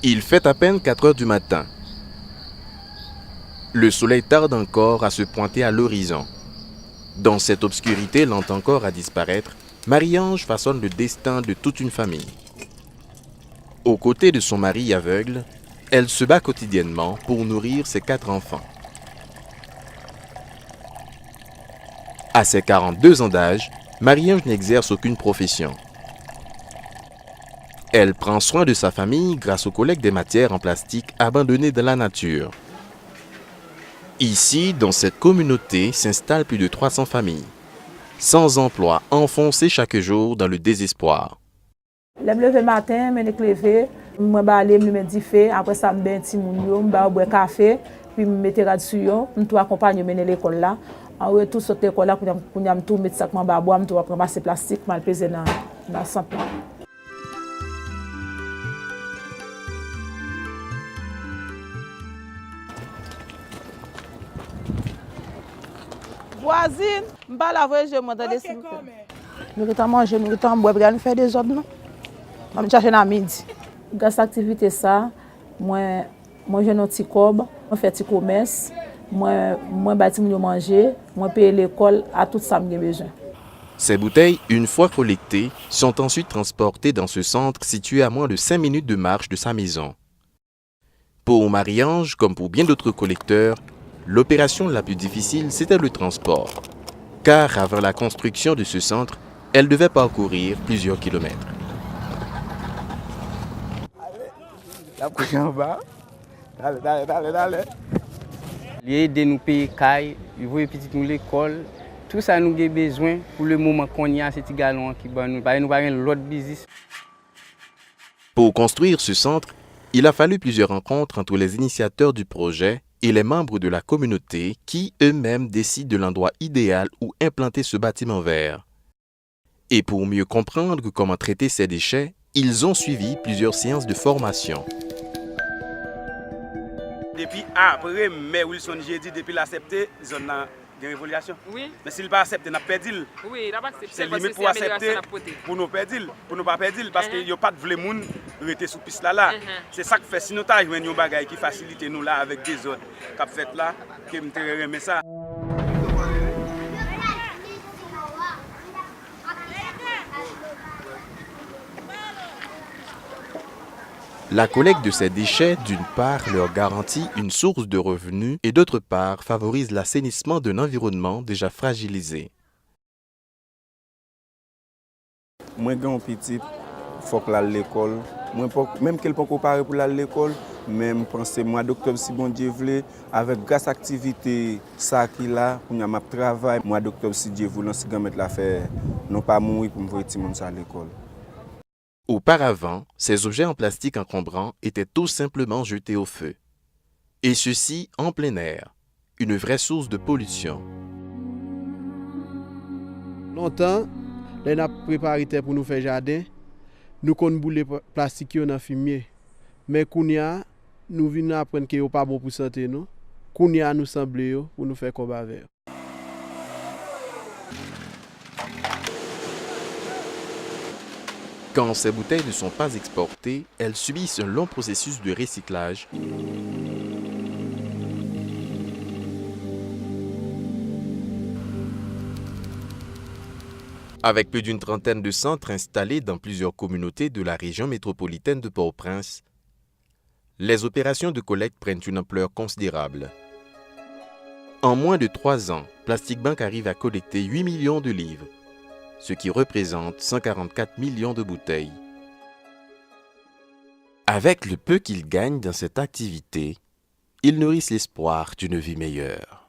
Il fait à peine 4 heures du matin. Le soleil tarde encore à se pointer à l'horizon. Dans cette obscurité lente encore à disparaître, Marie-Ange façonne le destin de toute une famille. Aux côtés de son mari aveugle, elle se bat quotidiennement pour nourrir ses 4 enfants. À ses 42 ans d'âge, Marie-Ange n'exerce aucune profession. Elle prend soin de sa famille grâce aux collectes des matières en plastique abandonnées dans la nature. Ici, dans cette communauté, s'installent plus de 300 familles, sans emploi, enfoncées chaque jour dans le désespoir. Je me lève le matin, je me lève, je me balai, je me dis après ça, je me petit mounio, je bois un café, puis je me mets dessus, je accompagne à l'école là. En retour sur l'école là, je me tout mettre sac en bois, je prends ramasser plastique, je me peser dans le centre. Voisine, je vais laver, je vais m'entendre. Nous avons mangé, nous avons boire, nous faire des ordres. Je vais chercher à midi. Grâce à l'activité, moi, j'ai un petit cob, je fais un petit commerce, je bâtis manger, je paye l'école à tout ça que j'ai besoin. Ces bouteilles, une fois collectées, sont ensuite transportées dans ce centre situé à moins de 5 minutes de marche de sa maison. Pour Marie-Ange, comme pour bien d'autres collecteurs, l'opération la plus difficile, c'était le transport. Car avant la construction de ce centre, elle devait parcourir plusieurs kilomètres. La couche en bas. Allez. Aider nous payer caille, ils voient petit nous l'école. Tout ça nous avons besoin pour le moment qu'on y a ces petits galons qui nous pas l'autre business. Pour construire ce centre, il a fallu plusieurs rencontres entre les initiateurs du projet et les membres de la communauté qui eux-mêmes décident de l'endroit idéal où implanter ce bâtiment vert. Et pour mieux comprendre comment traiter ces déchets, ils ont suivi plusieurs séances de formation. Depuis après, mais Wilson, j'ai dit depuis l'accepter, zone de révolution. Oui. Mais s'il pas accepté, n'a pas perdu. Oui, il n'a pas accepté. C'est limite pour accepter, pour nous perdre, pour nous pas perdre, parce qu'il n'y a pas de vrai monde rester sous piste là. C'est ça que fait si nous avons une bagaille qui facilite nous là avec des autres qui fait là, que me remet ça. La collecte de ces déchets, d'une part, leur garantit une source de revenus et d'autre part, favorise l'assainissement d'un environnement déjà fragilisé. Moi, quand petit, il faut que l'aille à l'école. Même qu'elle peut comparer pour l'aller à l'école, même penser mois d'octobre si bon Dieu veut, avec grâce activité ça qu'il a, pour nous travail, mois d'octobre si Dieu veut, si mettre la faire, non pas mourir pour me voir tout le monde à l'école. Auparavant, ces objets en plastique encombrants étaient tout simplement jetés au feu. Et ceci en plein air, une vraie source de pollution. Longtemps, les nappes préparées pour nous faire jardin, nous avons boulé plastique dans le fumier. Mais kounya, nous venons apprendre que ce n'est pas bon pour la santé. Kounya nous semble pour nous faire combat vert. Quand ces bouteilles ne sont pas exportées, elles subissent un long processus de recyclage. Avec plus d'une trentaine de centres installés dans plusieurs communautés de la région métropolitaine de Port-au-Prince, les opérations de collecte prennent une ampleur considérable. En moins de 3 ans, Plastic Bank arrive à collecter 8 millions de livres, ce qui représente 144 millions de bouteilles. Avec le peu qu'ils gagnent dans cette activité, ils nourrissent l'espoir d'une vie meilleure.